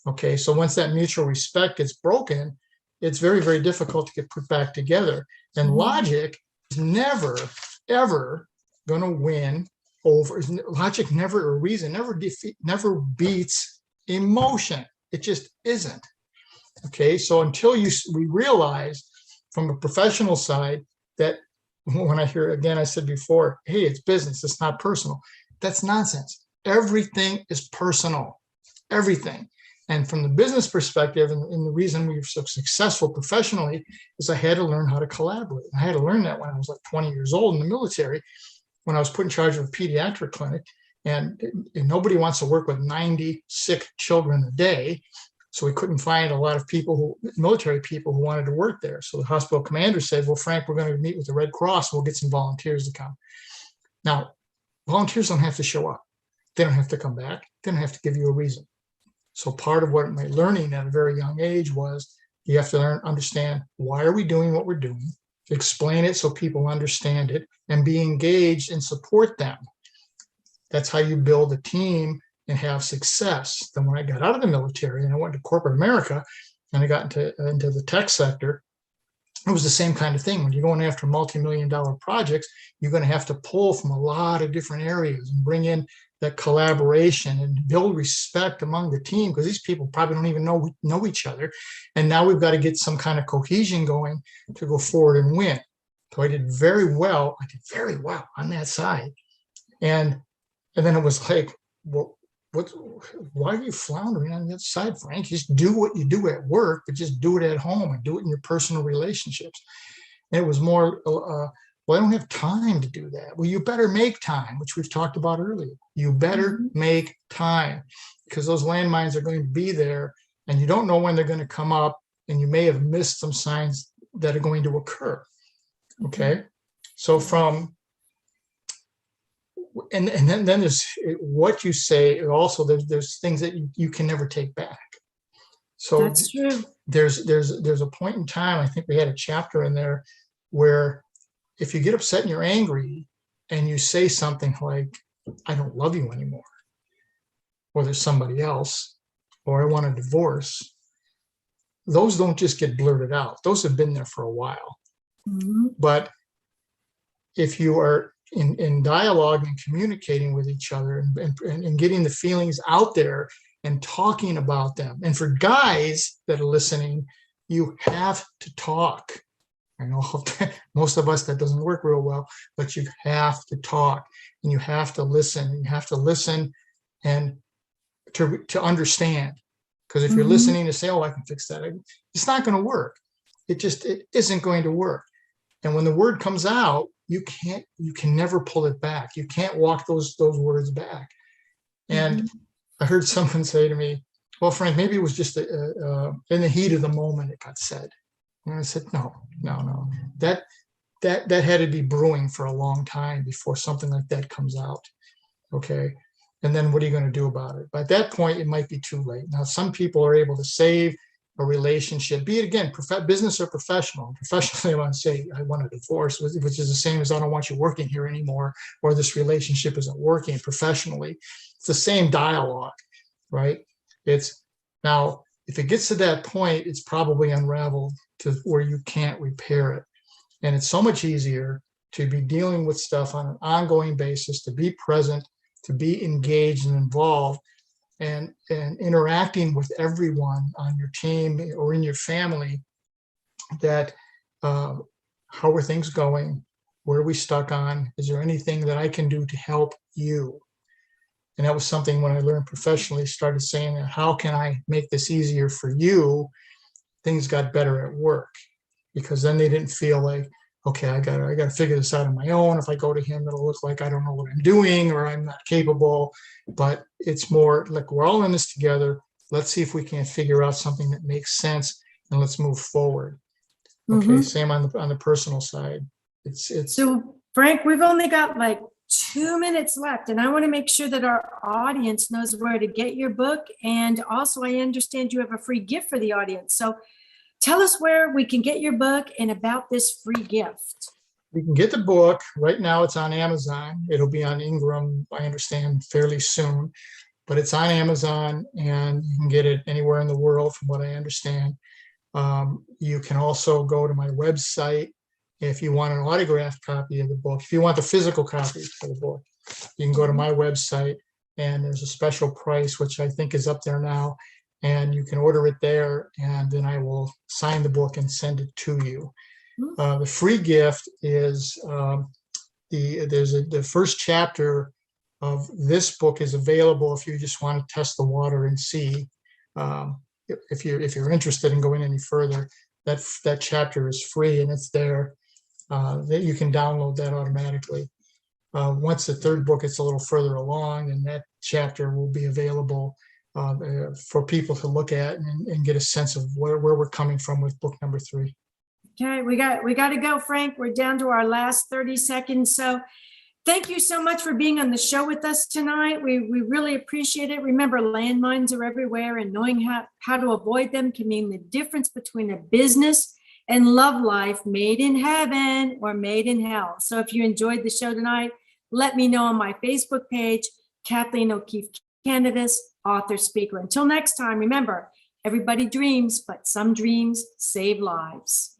Okay, so once that mutual respect gets broken, it's very, very difficult to get put back together. And logic is never, ever going to win over. Logic never, or reason never beats emotion. It just isn't. Okay, so until we realize from a professional side that, when I hear, again, I said before, hey, it's business, it's not personal. That's nonsense. Everything is personal, everything. And from the business perspective, and the reason we were so successful professionally is I had to learn how to collaborate. I had to learn that when I was like 20 years old in the military, when I was put in charge of a pediatric clinic, and nobody wants to work with 90 sick children a day. So we couldn't find a lot of military people who wanted to work there. So the hospital commander said, well, Frank, we're going to meet with the Red Cross. We'll get some volunteers to come. Now, volunteers don't have to show up. They don't have to come back. They don't have to give you a reason. So part of what my learning at a very young age was, you have to understand, why are we doing what we're doing? Explain it so people understand it, and be engaged and support them. That's how you build a team and have success. Then when I got out of the military and I went to corporate America, and I got into the tech sector, it was the same kind of thing. When you're going after multi-million-dollar projects, you're going to have to pull from a lot of different areas and bring in that collaboration and build respect among the team, because these people probably don't even know each other. And now we've got to get some kind of cohesion going to go forward and win. So I did very well. On that side. And then it was like, well, why are you floundering on the other side, Frank? Just do what you do at work, but just do it at home, and do it in your personal relationships. And it was more, well, I don't have time to do that. Well, you better make time, which we've talked about earlier. You better make time, because those landmines are going to be there, and you don't know when they're going to come up, and you may have missed some signs that are going to occur. Okay. So from and then there's what you say. Also, there's things that you can never take back. So that's true. There's a point in time, I think we had a chapter in there where if you get upset and you're angry and you say something like, I don't love you anymore, or there's somebody else, or I want a divorce, those don't just get blurted out. Those have been there for a while. Mm-hmm. But if you are in dialogue and communicating with each other and getting the feelings out there and talking about them, and for guys that are listening, you have to talk. I know most of us that doesn't work real well, but you have to talk and you have to listen. And you have to listen and to understand. Because if you're listening to say, oh, I can fix that, it's not going to work. It isn't going to work. And when the word comes out, you can never pull it back. You can't walk those words back. And I heard someone say to me, well, Frank, maybe it was just in the heat of the moment it got said. And I said, no. That had to be brewing for a long time before something like that comes out. Okay. And then what are you going to do about it? By that point, it might be too late. Now, some people are able to save a relationship, be it again, business or professional. Professionally, I want to say, I want a divorce, which is the same as I don't want you working here anymore, or this relationship isn't working. Professionally, it's the same dialogue, right? It's now, if it gets to that point, it's probably unraveled to where you can't repair it. And it's so much easier to be dealing with stuff on an ongoing basis, to be present, to be engaged and involved, and interacting with everyone on your team or in your family. That how are things going? Where are we stuck on? Is there anything that I can do to help you? And that was something when I learned professionally, started saying that, how can I make this easier for you? Things got better at work, because then they didn't feel like, okay, I got to figure this out on my own. If I go to him, it'll look like I don't know what I'm doing or I'm not capable. But it's more like, we're all in this together. Let's see if we can figure out something that makes sense, and let's move forward. Okay, same on the personal side. It's so, Frank, we've only got like 2 minutes left, and I want to make sure that our audience knows where to get your book. And also, I understand you have a free gift for the audience. So tell us where we can get your book and about this free gift. You can get the book right now. It's on Amazon. It'll be on Ingram, I understand, fairly soon, but it's on Amazon, and you can get it anywhere in the world, from what I understand. You can also go to my website if you want an autographed copy of the book. If you want the physical copy of the book, you can go to my website, and there's a special price, which I think is up there now, and you can order it there, and then I will sign the book and send it to you. The free gift is the first chapter of this book is available if you just want to test the water and see. If you're interested in going any further, that chapter is free, and it's there. That you can download that automatically. Once the third book is a little further along, and that chapter will be available for people to look at and get a sense of where we're coming from with book number 3. Okay, we got to go, Frank. We're down to our last 30 seconds. So thank you so much for being on the show with us tonight. We really appreciate it. Remember, landmines are everywhere, and knowing how to avoid them can mean the difference between a business and love life made in heaven or made in hell. So if you enjoyed the show tonight, let me know on my Facebook page, Kathleen O'Keefe Kanavos, author, speaker. Until next time, remember, everybody dreams, but some dreams save lives.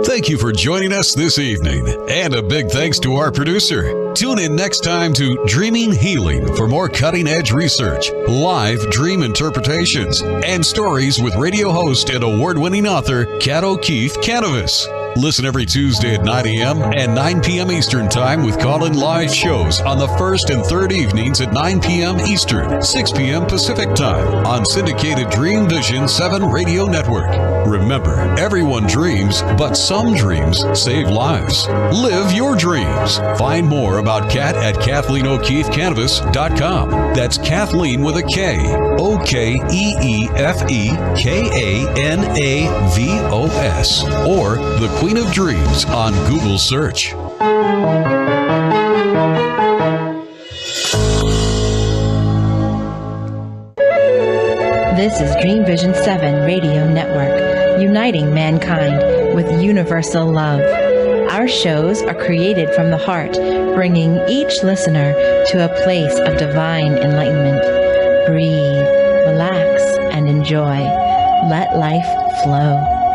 Thank you for joining us this evening, and a big thanks to our producer. Tune in next time to Dreaming Healing for more cutting-edge research, live dream interpretations, and stories with radio host and award-winning author Kat O'Keefe Kanavos. Listen every Tuesday at 9 a.m. and 9 p.m. Eastern Time with call-in live shows on the first and third evenings at 9 p.m. Eastern, 6 p.m. Pacific Time on syndicated Dreamvisions 7 Radio Network. Remember, everyone dreams, but some dreams save lives. Live your dreams. Find more about Kat at KathleenO'KeefeKanavos.com. That's Kathleen with a K. OKEEFEKANAVOS. Or The Queen of Dreams on Google search. This is Dreamvisions 7 Radio Network, uniting mankind with universal love. Our shows are created from the heart, bringing each listener to a place of divine enlightenment. Breathe, relax, and enjoy. Let life flow.